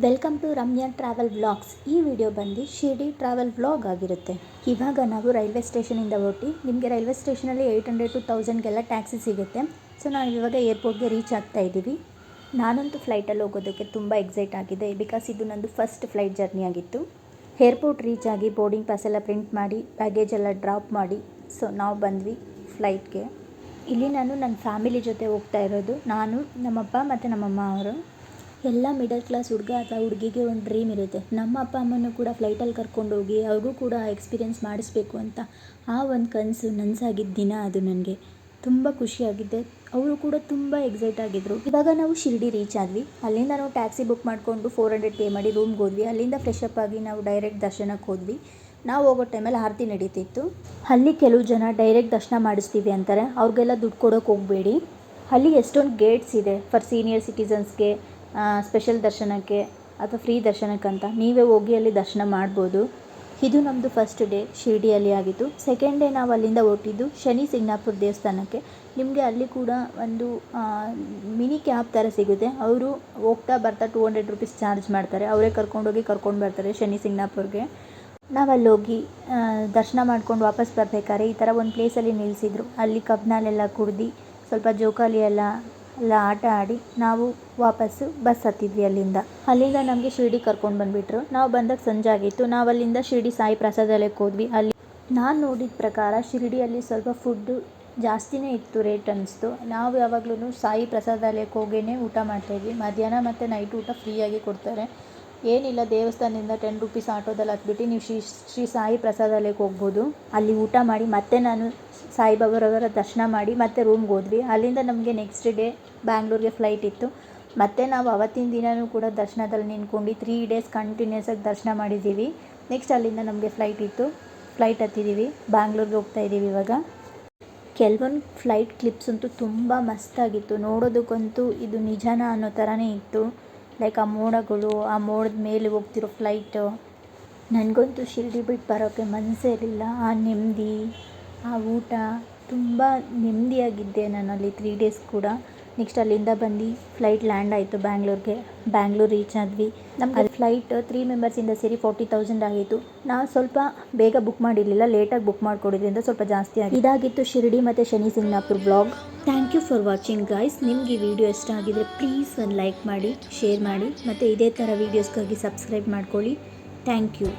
Welcome to Ramya travel vlogs. ಈ video ಬಂದು Shirdi travel vlog ಆಗಿರುತ್ತೆ. ಇವಾಗ ನಾವು ರೈಲ್ವೆ ಸ್ಟೇಷನಿಂದ ಹೊರಟಿ, ನಿಮಗೆ ರೈಲ್ವೆ ಸ್ಟೇಷನಲ್ಲಿ 800 to 1000ಗೆಲ್ಲ ಟ್ಯಾಕ್ಸಿ ಸಿಗುತ್ತೆ. ಸೊ ನಾವು ಇವಾಗ ಏರ್ಪೋರ್ಟ್ಗೆ ರೀಚ್ ಆಗ್ತಾ ಇದ್ದೀವಿ. ನಾನಂತೂ ಫ್ಲೈಟಲ್ಲಿ ಹೋಗೋದಕ್ಕೆ ತುಂಬ ಎಕ್ಸೈಟ್ ಆಗಿದೆ, ಬಿಕಾಸ್ ಇದು ನಂದು ಫಸ್ಟ್ ಫ್ಲೈಟ್ ಜರ್ನಿ ಆಗಿತ್ತು. ಏರ್ಪೋರ್ಟ್ ರೀಚ್ ಆಗಿ ಬೋರ್ಡಿಂಗ್ ಪಾಸ್ ಎಲ್ಲ ಪ್ರಿಂಟ್ ಮಾಡಿ ಬ್ಯಾಗೇಜ್ ಎಲ್ಲ ಡ್ರಾಪ್ ಮಾಡಿ ಸೊ ನಾವು ಬಂದ್ವಿ ಫ್ಲೈಟ್ಗೆ. ಇಲ್ಲಿ ನಾನು ನನ್ನ ಫ್ಯಾಮಿಲಿ ಜೊತೆ ಹೋಗ್ತಾ ಇರೋದು. ನಾನು, ನಮ್ಮಪ್ಪ ಮತ್ತು ನಮ್ಮಮ್ಮ ಅವರು. ಎಲ್ಲ ಮಿಡಲ್ ಕ್ಲಾಸ್ ಹುಡುಗ ಅಥವಾ ಹುಡುಗಿಗೆ ಒಂದು ಡ್ರೀಮ್ ಇರುತ್ತೆ, ನಮ್ಮ ಅಪ್ಪ ಅಮ್ಮನೂ ಕೂಡ ಫ್ಲೈಟಲ್ಲಿ ಕರ್ಕೊಂಡೋಗಿ ಅವ್ರಿಗೂ ಕೂಡ ಎಕ್ಸ್ಪೀರಿಯೆನ್ಸ್ ಮಾಡಿಸ್ಬೇಕು ಅಂತ. ಆ ಒಂದು ಕನಸು ನನಸಾಗಿದ್ದ ದಿನ ಅದು. ನನಗೆ ತುಂಬ ಖುಷಿಯಾಗಿದೆ. ಅವರು ಕೂಡ ತುಂಬ ಎಕ್ಸೈಟ್ ಆಗಿದ್ದರು. ಇವಾಗ ನಾವು ಶಿರ್ಡಿ ರೀಚ್ ಆದ್ವಿ. ಅಲ್ಲಿಂದ ನಾವು ಟ್ಯಾಕ್ಸಿ ಬುಕ್ ಮಾಡಿಕೊಂಡು 400 ಪೇ ಮಾಡಿ ರೂಮ್ಗೆ ಹೋದ್ವಿ. ಅಲ್ಲಿಂದ ಫ್ರೆಶ್ ಅಪ್ ಆಗಿ ನಾವು ಡೈರೆಕ್ಟ್ ದರ್ಶನಕ್ಕೆ ಹೋದ್ವಿ. ನಾವು ಹೋಗೋ ಟೈಮಲ್ಲಿ ಆರತಿ ನಡೀತಿತ್ತು. ಅಲ್ಲಿ ಕೆಲವು ಜನ ಡೈರೆಕ್ಟ್ ದರ್ಶನ ಮಾಡಿಸ್ತೀವಿ ಅಂತಾರೆ, ಅವ್ರಿಗೆಲ್ಲ ದುಡ್ಡು ಕೊಡೋಕೆ ಹೋಗಬೇಡಿ. ಅಲ್ಲಿ ಎಷ್ಟೊಂದು ಗೇಟ್ಸ್ ಇದೆ ಫಾರ್ ಸೀನಿಯರ್ ಸಿಟಿಸನ್ಸ್ಗೆ, ಸ್ಪೆಷಲ್ ದರ್ಶನಕ್ಕೆ ಅಥವಾ ಫ್ರೀ ದರ್ಶನಕ್ಕಂತ. ನೀವೇ ಹೋಗಿ ಅಲ್ಲಿ ದರ್ಶನ ಮಾಡ್ಬೋದು. ಇದು ನಮ್ಮದು ಫಸ್ಟ್ ಡೇ ಶಿರ್ಡಿಯಲ್ಲಿ ಆಗಿತ್ತು. ಸೆಕೆಂಡ್ ಡೇ ನಾವು ಅಲ್ಲಿಂದ ಹೊರಟಿದ್ದು ಶನಿ ಸಿಂಗ್ನಾಪುರ ದೇವಸ್ಥಾನಕ್ಕೆ. ನಿಮಗೆ ಅಲ್ಲಿ ಕೂಡ ಒಂದು ಮಿನಿ ಕ್ಯಾಬ್ ಥರ ಸಿಗುತ್ತೆ. ಅವರು ಹೋಗ್ತಾ ಬರ್ತಾ 200 ರೂಪೀಸ್ ಚಾರ್ಜ್ ಮಾಡ್ತಾರೆ. ಅವರೇ ಕರ್ಕೊಂಡೋಗಿ ಕರ್ಕೊಂಡು ಬರ್ತಾರೆ ಶನಿ ಸಿಂಗ್ನಾಪುರ್ಗೆ. ನಾವು ಅಲ್ಲೋಗಿ ದರ್ಶನ ಮಾಡ್ಕೊಂಡು ವಾಪಸ್ ಬರ್ಬೇಕಾದ್ರೆ ಈ ಥರ ಒಂದು ಪ್ಲೇಸಲ್ಲಿ ನಿಲ್ಲಿಸಿದ್ರು. ಅಲ್ಲಿ ಕಬ್ನಾಲೆಲ್ಲ ಕುಡ್ದು ಸ್ವಲ್ಪ ಜೋಕಾಲಿ ಎಲ್ಲ ಆಟ ಆಡಿ ನಾವು ವಾಪಸ್ಸು ಬಸ್ ಹತ್ತಿದ್ವಿ. ಅಲ್ಲಿಂದ ನಮಗೆ ಶಿರ್ಡಿ ಕರ್ಕೊಂಡು ಬಂದುಬಿಟ್ರು. ನಾವು ಬಂದಾಗ ಸಂಜೆ ಆಗಿತ್ತು. ನಾವು ಅಲ್ಲಿಂದ ಶಿರ್ಡಿ ಸಾಯಿ ಪ್ರಸಾದಾಲಯಕ್ಕೆ ಹೋದ್ವಿ. ಅಲ್ಲಿ ನಾನು ನೋಡಿದ ಪ್ರಕಾರ ಶಿರ್ಡಿಯಲ್ಲಿ ಸ್ವಲ್ಪ ಫುಡ್ಡು ಜಾಸ್ತಿನೇ ಇತ್ತು, ರೇಟ್ ಅನ್ನಿಸ್ತು. ನಾವು ಯಾವಾಗಲೂ ಸಾಯಿ ಪ್ರಸಾದಾಲಯಕ್ಕೆ ಹೋಗೇ ಊಟ ಮಾಡ್ತಾಯಿದ್ವಿ. ಮಧ್ಯಾಹ್ನ ಮತ್ತು ನೈಟ್ ಊಟ ಫ್ರೀಯಾಗಿ ಕೊಡ್ತಾರೆ. ಏನಿಲ್ಲ, ದೇವಸ್ಥಾನದಿಂದ 10 ರೂಪೀಸ್ ಆಟೋದಲ್ಲಿ ಹತ್ಬಿಟ್ಟು ನೀವು ಶ್ರೀ ಸಾಯಿ ಪ್ರಸಾದಾಲಯಕ್ಕೆ ಹೋಗ್ಬೋದು. ಅಲ್ಲಿ ಊಟ ಮಾಡಿ ಮತ್ತೆ ನಾನು ಸಾಯಿಬಾಬಾರವರ ದರ್ಶನ ಮಾಡಿ ಮತ್ತೆ ರೂಮ್ಗೆ ಹೋದ್ವಿ. ಅಲ್ಲಿಂದ ನಮಗೆ ನೆಕ್ಸ್ಟ್ ಡೇ ಬ್ಯಾಂಗ್ಳೂರಿಗೆ ಫ್ಲೈಟ್ ಇತ್ತು. ಮತ್ತು ನಾವು ಅವತ್ತಿನ ದಿನವೂ ಕೂಡ ದರ್ಶನದಲ್ಲಿ ನಿಂತ್ಕೊಂಡು 3 ಡೇಸ್ ಕಂಟಿನ್ಯೂಸ್ ಆಗಿ ದರ್ಶನ ಮಾಡಿದ್ದೀವಿ. ನೆಕ್ಸ್ಟ್ ಅಲ್ಲಿಂದ ನಮಗೆ ಫ್ಲೈಟ್ ಇತ್ತು. ಫ್ಲೈಟ್ ಹತ್ತಿದ್ದೀವಿ, ಬ್ಯಾಂಗ್ಳೂರಿಗೆ ಹೋಗ್ತಾ ಇದ್ದೀವಿ ಇವಾಗ. ಕೆಲವೊಂದು ಫ್ಲೈಟ್ ಕ್ಲಿಪ್ಸ್ ಅಂತೂ ತುಂಬ ಮಸ್ತಾಗಿತ್ತು. ನೋಡೋದಕ್ಕಂತೂ ಇದು ನಿಜಾನ ಅನ್ನೋ ಥರನೇ ಇತ್ತು. ಲೈಕ್ ಆ ಮೋಡಗಳು, ಆ ಮೋಡದ ಮೇಲೆ ಹೋಗ್ತಿರೋ ಫ್ಲೈಟು. ನನಗಂತೂ ಶಿರ್ಡಿ ಬಿಟ್ಟು ಬರೋಕ್ಕೆ ಮನಸ್ಸೇ ಇರಲಿಲ್ಲ. ಆ ನೆಮ್ಮದಿ, ಆ ಊಟ, ತುಂಬ ನೆಮ್ಮದಿಯಾಗಿದ್ದೆ ನಾನಲ್ಲಿ 3 ಡೇಸ್ ಕೂಡ. ನೆಕ್ಸ್ಟ್ ಅಲ್ಲಿಂದ ಬಂದು ಫ್ಲೈಟ್ ಲ್ಯಾಂಡ್ ಆಯಿತು ಬ್ಯಾಂಗ್ಳೂರಿಗೆ. ಬ್ಯಾಂಗ್ಳೂರು ರೀಚ್ ಆದ್ವಿ. ನಮಗೆ ಫ್ಲೈಟ್ 3 ಮೆಂಬರ್ಸಿಂದ ಸೇರಿ 40,000 ಆಗಿತ್ತು. ನಾವು ಸ್ವಲ್ಪ ಬೇಗ ಬುಕ್ ಮಾಡಿರಲಿಲ್ಲ, ಲೇಟಾಗಿ ಬುಕ್ ಮಾಡಿಕೊಡೋದ್ರಿಂದ ಸ್ವಲ್ಪ ಜಾಸ್ತಿ ಆಗಿದೆ. ಇದಾಗಿತ್ತು ಶಿರ್ಡಿ ಮತ್ತು Shani Shingnapur blog. Thank you for watching guys. ನಿಮಗೆ ಈ ವಿಡಿಯೋ ಇಷ್ಟ ಆಗಿದ್ರೆ ಪ್ಲೀಸ್ ಒಂದು ಲೈಕ್ ಮಾಡಿ, ಶೇರ್ ಮಾಡಿ, ಮತ್ತು ಇದೇ ಥರ ವೀಡಿಯೋಸ್ಗಾಗಿ ಸಬ್ಸ್ಕ್ರೈಬ್ ಮಾಡ್ಕೊಳ್ಳಿ. Thank you.